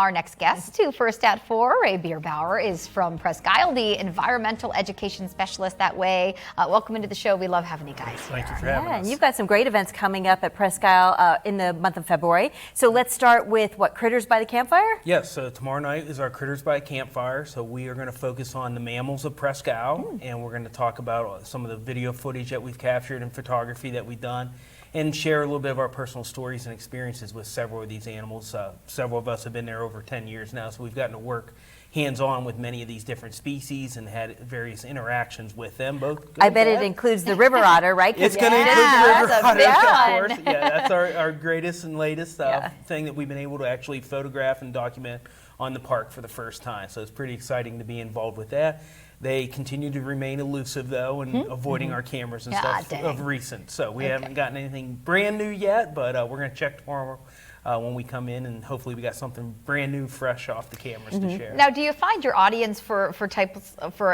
Our next guest to First at 4, Ray Bierbower, is from Presque Isle, the environmental education specialist that way. Welcome into the show. We love having you guys here. Thank you for having us. And you've got some great events coming up at Presque Isle in the month of February. So let's start with what, Critters by the Campfire? Yes, so tomorrow night is our Critters by Campfire. So we are going to focus on the mammals of Presque Isle, and we're going to talk about some of the video footage that we've captured and photography that we've done, and share a little bit of our personal stories and experiences with several of these animals. Several of us have been there over 10 years now, so we've gotten to work hands-on with many of these different species and had various interactions with them. Both. I bet it includes the river otter, right? It's going to include the river otter, one. of course. Yeah, that's our greatest and latest thing that we've been able to actually photograph and document on the park for the first time. So it's pretty exciting to be involved with that. They continue to remain elusive, though, and avoiding our cameras and stuff of recent. So we haven't gotten anything brand new yet, but we're going to check tomorrow when we come in, and hopefully we got something brand new, fresh off the cameras to share. Now, do you find your audience for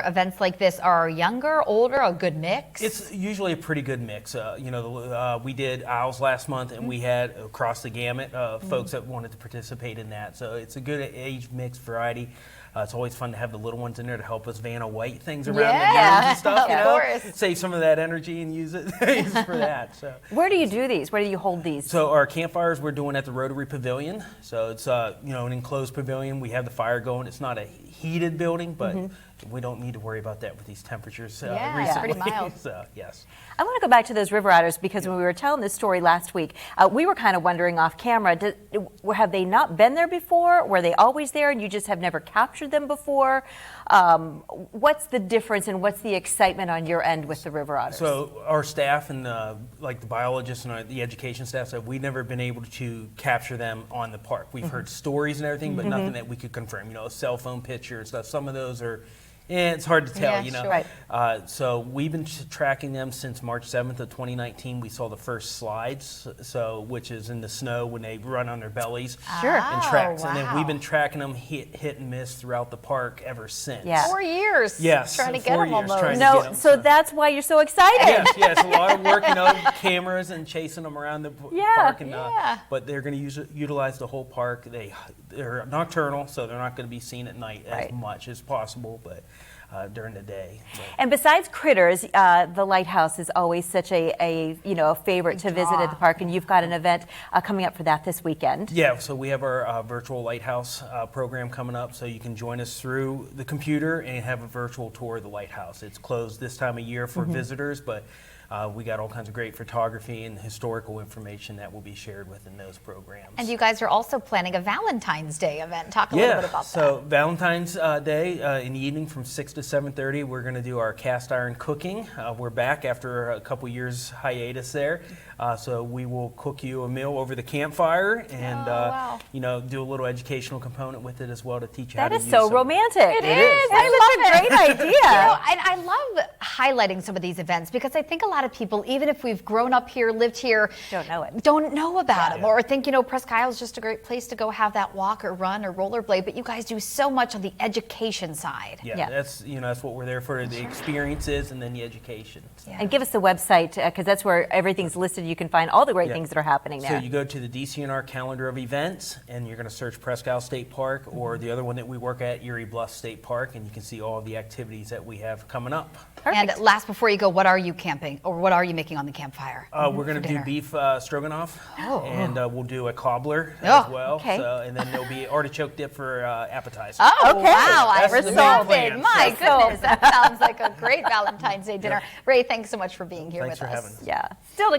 events like this are younger, older, a good mix? It's usually a pretty good mix. We did Isles last month, and we had across the gamut folks that wanted to participate in that. So it's a good age mix variety. It's always fun to have the little ones in there to help us Vanna White things around the rooms and stuff, you know? Save some of that energy and use it for that. So. Where do you do these? Where do you hold these? So our campfires we're doing at the Rotary Pavilion. So it's an enclosed pavilion. We have the fire going. It's not a heated building, but we don't need to worry about that with these temperatures recently. Pretty mild. So, yes. I want to go back to those river otters because when we were telling this story last week, we were kind of wondering off camera, have they not been there before? Were they always there and you just have never captured them before? What's the difference and what's the excitement on your end with the river otters? So our staff and the biologists and the education staff said we've never been able to capture them on the park. We've heard stories and everything, but nothing that we could confirm. A cell phone picture and stuff. Some of those are it's hard to tell, Sure. Right. So we've been tracking them since March 7th of 2019. We saw the first slides, which is in the snow when they run on their bellies and tracks. And then we've been tracking them hit and miss throughout the park ever since. Yeah. 4 years. Yes. Trying to get them almost. No, so that's why you're so excited. Yes, a lot of work, cameras and chasing them around the park. But they're going to utilize the whole park. They're nocturnal, so they're not going to be seen at night as much as possible, but during the day. And besides Critters, the lighthouse is always such a favorite to visit at the park, and you've got an event coming up for that this weekend. Yeah, so we have our virtual lighthouse program coming up, so you can join us through the computer and have a virtual tour of the lighthouse. It's closed this time of year for visitors, but we got all kinds of great photography and historical information that will be shared within those programs. And you guys are also planning a Valentine's Day event. Talk a little bit about that. So Valentine's Day in the evening from 6 to 7:30, we're going to do our cast iron cooking. We're back after a couple years hiatus there. So we will cook you a meal over the campfire and do a little educational component with it as well to teach you how to use That is so romantic. It is. That's such a great idea. And I love highlighting some of these events because I think a lot of people, even if we've grown up here, lived here, don't know about them or think, Presque Isle is just a great place to go have that walk or run or rollerblade, but you guys do so much on the education side. Yeah. That's what we're there for, the experiences and then the education. And give us the website because that's where everything's listed. You can find all the great things that are happening there. So you go to the DCNR calendar of events and you're going to search Presque Isle State Park or the other one that we work at, Erie Bluff State Park, and you can see all of the activities that we have coming up. Perfect. And last, before you go, what are you camping or what are you making on the campfire? We're going to do beef stroganoff, and we'll do a cobbler as well. Okay. And then there'll be artichoke dip for appetizer. Oh, wow. That's We're the sold. main plan. My goodness, that sounds like a great Valentine's Day dinner. Ray, thanks so much for being here Thanks with for us. having us. Yeah. Still to